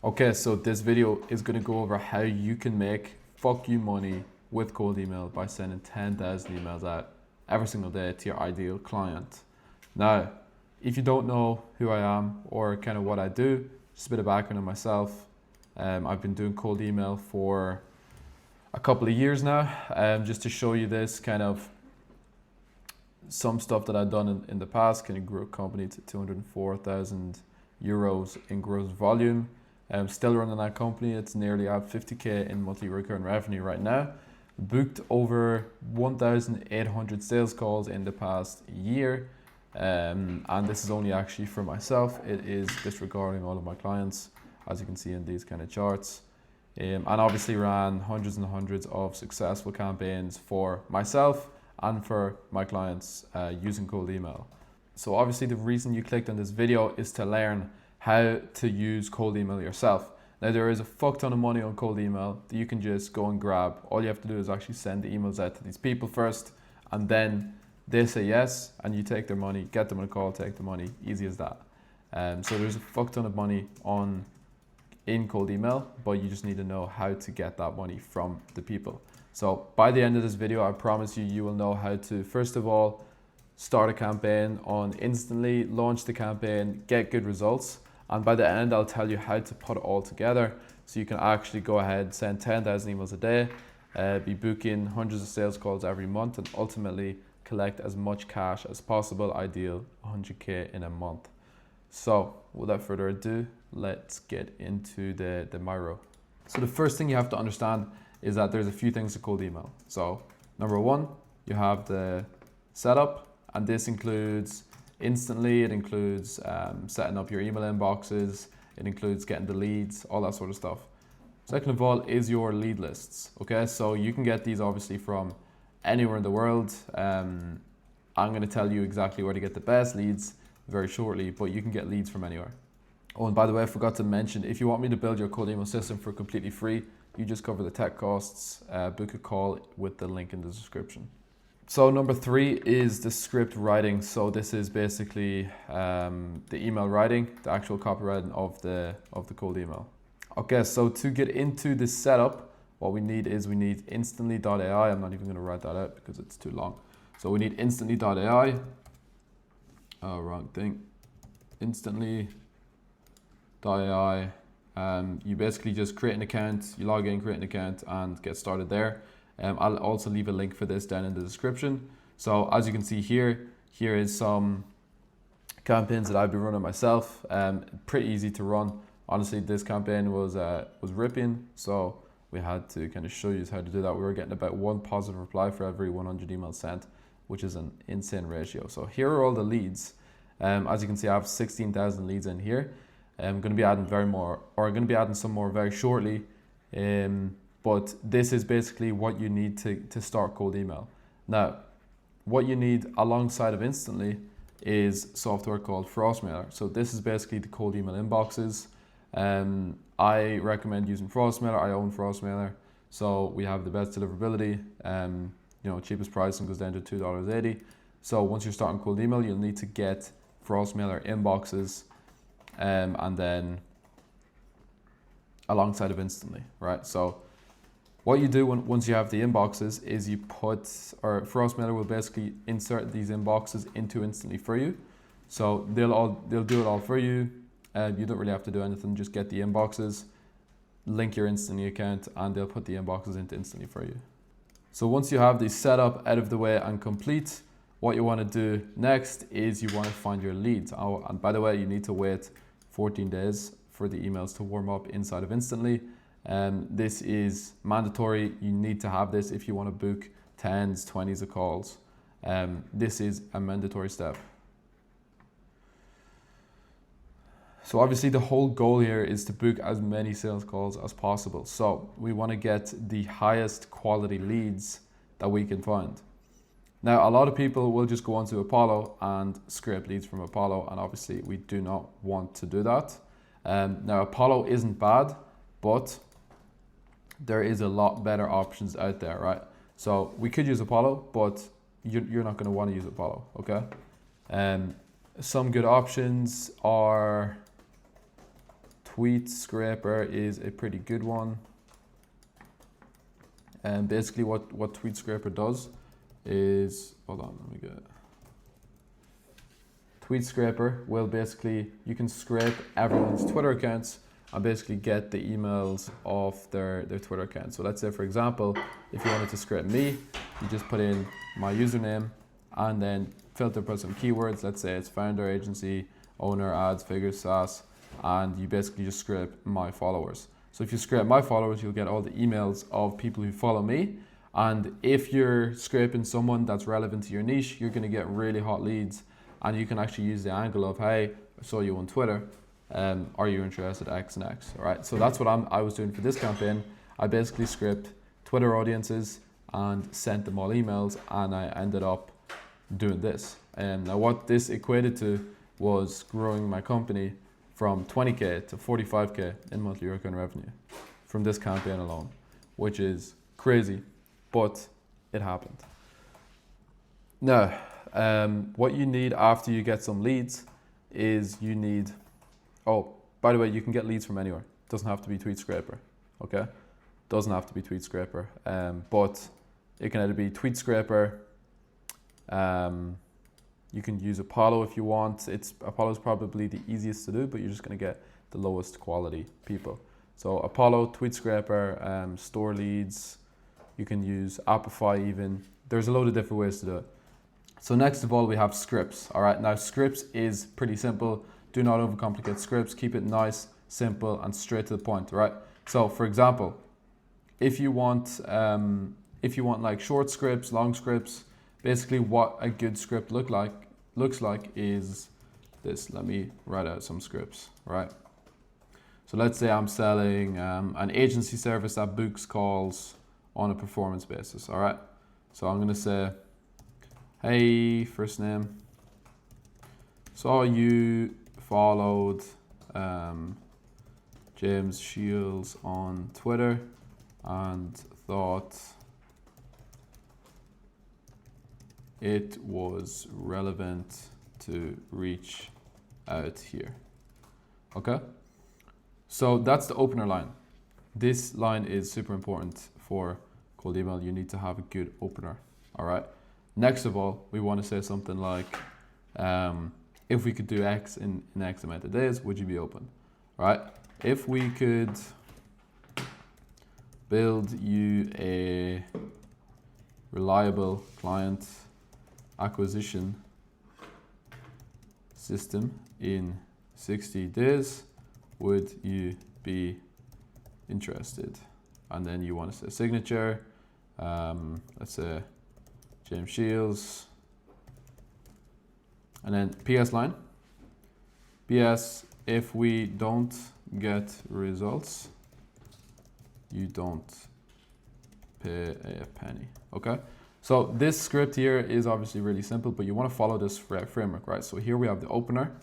Okay, so this video is going to go over how you can make fuck you money with cold email by sending 10,000 emails out every single day to your ideal client. Now, if you don't know who I am or kind of what I do, just a bit of background on myself. I've been doing cold email for a couple of years now, just to show you this kind of some stuff that I've done in the past. Kind of grew a company to 204,000 euros in gross volume. I'm still running that company. It's nearly at 50k in monthly recurring revenue right now. Booked over 1,800 sales calls in the past year. And this is only actually for myself. It is disregarding all of my clients, as you can see in these kind of charts. And obviously ran hundreds and hundreds of successful campaigns for myself and for my clients using cold email. So obviously the reason you clicked on this video is to learn how to use cold email yourself. Now there is a fuck ton of money on cold email that you can just go and grab. All you have to do is actually send the emails out to these people first, and then they say yes and you take their money, get them on a call, take the money, easy as that. So there's a fuck ton of money in cold email, but you just need to know how to get that money from the people. So by the end of this video, I promise you will know how to, first of all, start a campaign on instantly, launch the campaign, get good results. And by the end, I'll tell you how to put it all together so you can actually go ahead, send 10,000 emails a day, be booking hundreds of sales calls every month, and ultimately collect as much cash as possible, ideal 100k in a month. So without further ado, let's get into the Miro. So the first thing you have to understand is that there's a few things to cold email. So number one, you have the setup, and this includes instantly, it includes setting up your email inboxes, it includes getting the leads, all that sort of stuff. Second of all is your lead lists. Okay, so you can get these obviously from anywhere in the world. I'm going to tell you exactly where to get the best leads very shortly, but you can get leads from anywhere. Oh, and by the way, I forgot to mention, if you want me to build your cold email system for completely free, you just cover the tech costs, book a call with the link in the description. So number three is the script writing. So this is basically the email writing, the actual copywriting of the cold email. Okay, so to get into this setup, what we need is instantly.ai. I'm not even going to write that out because it's too long. So we need instantly.ai. Oh, wrong thing. Instantly.ai. You basically just create an account, you log in, create an account, and get started there. I'll also leave a link for this down in the description. So as you can see here is some campaigns that I've been running myself. Pretty easy to run. Honestly, this campaign was ripping, so we had to kind of show you how to do that. We were getting about 1 positive reply for every 100 emails sent, which is an insane ratio. So here are all the leads. As you can see, I have 16,000 leads in here. I'm going to be adding some more very shortly. But this is basically what you need to start cold email. Now, what you need alongside of Instantly is software called Frostmailer. So this is basically the cold email inboxes. I recommend using Frostmailer. I own Frostmailer. So we have the best deliverability. Cheapest pricing goes down to $2.80. So once you're starting cold email, you'll need to get Frostmailer inboxes, and then alongside of Instantly, right? So what you do once you have the inboxes is Frostmailer will basically insert these inboxes into Instantly for you. So they'll do it all for you. You don't really have to do anything, just get the inboxes, link your Instantly account, and they'll put the inboxes into Instantly for you. So once you have these set up, out of the way, and complete, what you want to do next is you want to find your leads. Oh, and by the way, you need to wait 14 days for the emails to warm up inside of Instantly. This is mandatory. You need to have this if you want to book 10s, 20s of calls. This is a mandatory step. So obviously the whole goal here is to book as many sales calls as possible. So we want to get the highest quality leads that we can find. Now, a lot of people will just go onto Apollo and scrape leads from Apollo, and obviously we do not want to do that. Now, Apollo isn't bad, but there is a lot better options out there, right? So we could use Apollo, but you're not going to want to use Apollo, okay? Some good options are Tweet Scraper is a pretty good one. And basically what Tweet Scraper does is, hold on, let me get it. Tweet Scraper will basically, you can scrape everyone's Twitter accounts and basically get the emails of their Twitter account. So let's say, for example, if you wanted to scrape me, you just put in my username and then filter, put some keywords. Let's say it's founder, agency, owner, ads, figures, SaaS, and you basically just scrape my followers. So if you scrape my followers, you'll get all the emails of people who follow me. And if you're scraping someone that's relevant to your niche, you're gonna get really hot leads. And you can actually use the angle of, hey, I saw you on Twitter. Are you interested X and X? All right. So that's what I was doing for this campaign. I basically scraped Twitter audiences and sent them all emails, and I ended up doing this. And now what this equated to was growing my company from 20K to 45K in monthly recurring revenue from this campaign alone, which is crazy, but it happened. Now, what you need after you get some leads is you need, oh, by the way, you can get leads from anywhere. It doesn't have to be Tweet Scraper, okay? Doesn't have to be Tweet Scraper, but it can either be Tweet Scraper. You can use Apollo if you want. Apollo is probably the easiest to do, but you're just gonna get the lowest quality people. So Apollo, Tweet Scraper, store leads. You can use Apify even. There's a load of different ways to do it. So next of all, we have scripts. All right, now scripts is pretty simple. Do not overcomplicate scripts. Keep it nice, simple, and straight to the point. Right. So for example, if you want like short scripts, long scripts, basically what a good script looks like is this. Let me write out some scripts. Right. So let's say I'm selling an agency service that books calls on a performance basis. All right. So I'm gonna say, hey, first name, saw you followed James Shields on Twitter and thought it was relevant to reach out here. Okay, so that's the opener line. This line is super important for cold email. You need to have a good opener. All right. Next of all, we want to say something like, if we could do X in X amount of days, would you be open? Right? If we could build you a reliable client acquisition system in 60 days, would you be interested? And then you want to say signature, let's say James Shields, and then PS line. PS, if we don't get results, you don't pay a penny. Okay, so this script here is obviously really simple, but you want to follow this framework, right? So here we have the opener,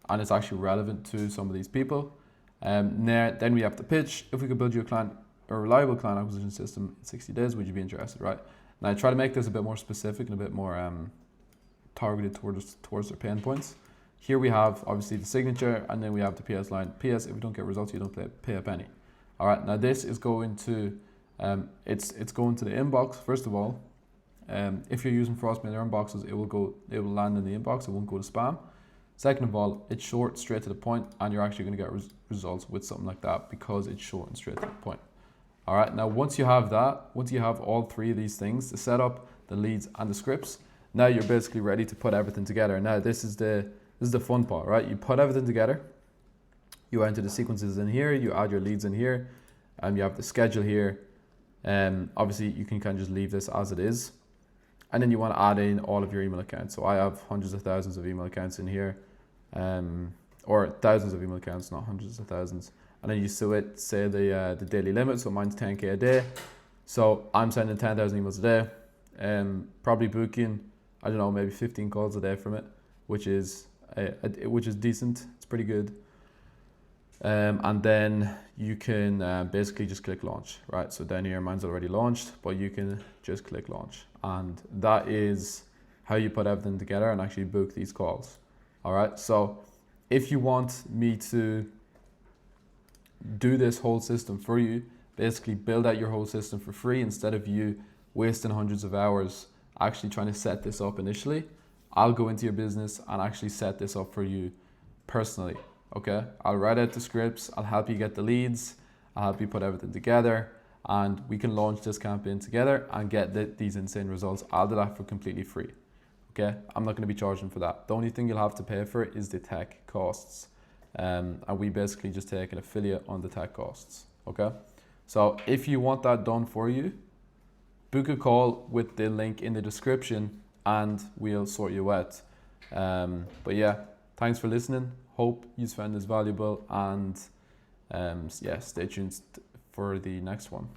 and it's actually relevant to some of these people. Then we have the pitch. If we could build you a reliable client acquisition system in 60 days, would you be interested, right? Now I try to make this a bit more specific and a bit more targeted towards their pain points. Here we have obviously the signature, and then we have the PS line. PS, if we don't get results, you don't pay a penny. All right, now this is going to, it's going to the inbox, first of all. If you're using Frostmailer inboxes, it will land in the inbox, it won't go to spam. Second of all, it's short, straight to the point, and you're actually gonna get results with something like that because it's short and straight to the point. All right, now once you have that, once you have all three of these things, the setup, the leads, and the scripts, now you're basically ready to put everything together. Now this is the fun part, right? You put everything together, you enter the sequences in here, you add your leads in here, and you have the schedule here. Obviously you can kind of just leave this as it is. And then you want to add in all of your email accounts. So I have hundreds of thousands of email accounts in here, or thousands of email accounts, not hundreds of thousands. And then you say the daily limit, so mine's 10K a day. So I'm sending 10,000 emails a day, probably booking, I don't know, maybe 15 calls a day from it, which is decent. It's pretty good. And then you can basically just click launch, right? So down here, mine's already launched, but you can just click launch. And that is how you put everything together and actually book these calls. All right. So if you want me to do this whole system for you, basically build out your whole system for free instead of you wasting hundreds of hours actually trying to set this up initially. I'll go into your business and actually set this up for you personally. Okay, I'll write out the scripts, I'll help you get the leads, I'll help you put everything together, and we can launch this campaign together and get these insane results. I'll do that for completely free. Okay, I'm not going to be charging for that. The only thing you'll have to pay for is the tech costs, and we basically just take an affiliate on the tech costs. Okay, so if you want that done for you, book a call with the link in the description and we'll sort you out. But yeah, thanks for listening. Hope you found this valuable, and yeah, stay tuned for the next one.